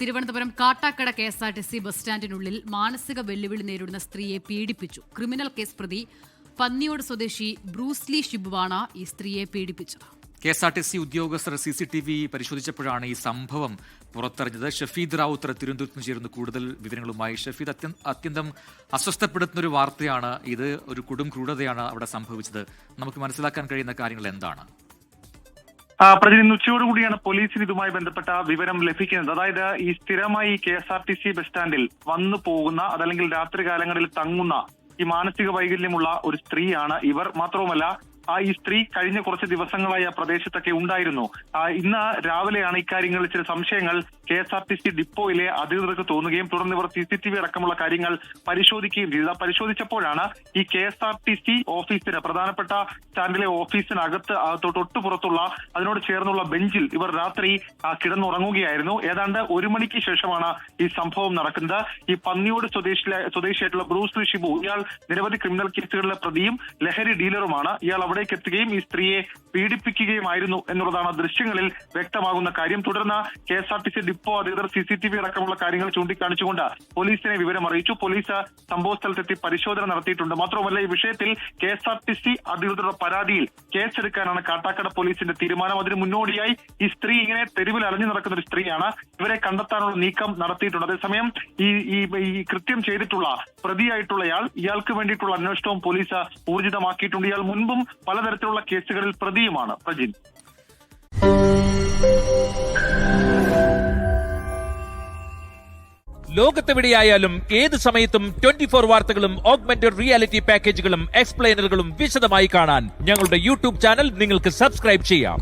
Thiruvananthapuram Kattakada KSRTC bus സ്റ്റാൻഡിനുള്ളിൽ മാനസിക വെല്ലുവിളി നേരിടുന്ന സ്ത്രീയെ പീഡിപ്പിച്ചു. ക്രിമിനൽ കേസ് പ്രതി പന്നിയോട് സ്വദേശി ബ്രൂസ്ലി ഷിബുവാണ് ഈ സ്ത്രീയെ പീഡിപ്പിച്ചത്. KSRTC ഉദ്യോഗസ്ഥർ CCTV പരിശോധിച്ചപ്പോഴാണ് ഈ സംഭവം പുറത്തറിഞ്ഞത്. ഷഫീദ് റാവുത്തർ തിരുവനന്തപുരത്ത് ചേരുന്ന കൂടുതൽ വിവരങ്ങളുമായി. ഷഫീദ്, അത്യന്തം അസ്വസ്ഥപ്പെടുത്തുന്ന ഒരു വാർത്തയാണ് ഇത്. ഒരു കൊടും ക്രൂരതയാണ് അവിടെ സംഭവിച്ചത്. നമുക്ക് മനസ്സിലാക്കാൻ കഴിയുന്ന കാര്യങ്ങൾ എന്താണ്? പ്രതിദിന ഉച്ചയോടുകൂടിയാണ് പോലീസിന് ഇതുമായി ബന്ധപ്പെട്ട വിവരം ലഭിക്കുന്നത്. അതായത് ഈ സ്ഥിരമായി KSRTC ബസ് സ്റ്റാൻഡിൽ വന്നു പോകുന്ന അതല്ലെങ്കിൽ രാത്രി കാലങ്ങളിൽ തങ്ങുന്ന ഈ മാനസിക വൈകല്യമുള്ള ഒരു സ്ത്രീയാണ് ഇവർ. മാത്രവുമല്ല ഈ സ്ത്രീ കഴിഞ്ഞ കുറച്ച് ദിവസങ്ങളായി ആ പ്രദേശത്തൊക്കെ ഉണ്ടായിരുന്നു. ഇന്ന് രാവിലെയാണ് ഇക്കാര്യങ്ങളിൽ ചില സംശയങ്ങൾ KSRTC ഡിപ്പോയിലെ അധികൃതർക്ക് തോന്നുകയും തുടർന്ന് ഇവർ CCTV അടക്കമുള്ള കാര്യങ്ങൾ പരിശോധിക്കുകയും ചെയ്തത്. പരിശോധിച്ചപ്പോഴാണ് ഈ KSRTC ഓഫീസിന്, പ്രധാനപ്പെട്ട സ്റ്റാൻഡിലെ ഓഫീസിനകത്ത് തൊട്ടുപുറത്തുള്ള അതിനോട് ചേർന്നുള്ള ബെഞ്ചിൽ ഇവർ രാത്രി കിടന്നുറങ്ങുകയായിരുന്നു. ഏതാണ്ട് 1 മണിക്ക് ശേഷമാണ് ഈ സംഭവം നടക്കുന്നത്. ഈ പന്നിയോട് സ്വദേശിയായിട്ടുള്ള ബ്രൂസ്ലി ഷിബു, ഇയാൾ നിരവധി ക്രിമിനൽ കേസുകളിലെ പ്രതിയും ലഹരി ഡീലറുമാണ്. ഇയാൾ അവിടേക്ക് എത്തുകയും ഈ സ്ത്രീയെ പീഡിപ്പിക്കുകയുമായിരുന്നു എന്നുള്ളതാണ് ദൃശ്യങ്ങളിൽ വ്യക്തമാകുന്ന കാര്യം. തുടർന്ന് KSRTC ഡിപ്പോ അധികൃതർ CCTV അടക്കമുള്ള കാര്യങ്ങൾ ചൂണ്ടിക്കാണിച്ചുകൊണ്ട് പോലീസിനെ വിവരം അറിയിച്ചു. പോലീസ് സംഭവ സ്ഥലത്തെത്തി പരിശോധന നടത്തിയിട്ടുണ്ട്. മാത്രമല്ല, ഈ വിഷയത്തിൽ KSRTC അധികൃതരുടെ പരാതിയിൽ കേസെടുക്കാനാണ് കാട്ടാക്കട പോലീസിന്റെ തീരുമാനം. അതിന് മുന്നോടിയായി ഈ സ്ത്രീ ഇങ്ങനെ തെരുവിൽ അലഞ്ഞു നടക്കുന്ന ഒരു സ്ത്രീയാണ്. ഇവരെ കണ്ടെത്താനുള്ള നീക്കം നടത്തിയിട്ടുണ്ട്. അതേസമയം ഈ കൃത്യം ചെയ്തിട്ടുള്ള പ്രതിയായിട്ടുള്ള ഇയാൾക്ക് വേണ്ടിയിട്ടുള്ള അന്വേഷണവും പോലീസ് ഊർജിതമാക്കിയിട്ടുണ്ട്. ഇയാൾ മുൻപും പലതരത്തിലുള്ള കേസുകളിൽ പ്രതിയുമാണ്. പ്രജിൻ, ലോകത്തെവിടെയായാലും ഏത് സമയത്തും 24 വാർത്തകളും ഓഗ്മെന്റഡ് റിയാലിറ്റി പാക്കേജുകളും എക്സ്പ്ലെയിനറുകളും വിശദമായി കാണാൻ ഞങ്ങളുടെ YouTube ചാനൽ നിങ്ങൾക്ക് സബ്സ്ക്രൈബ് ചെയ്യാം.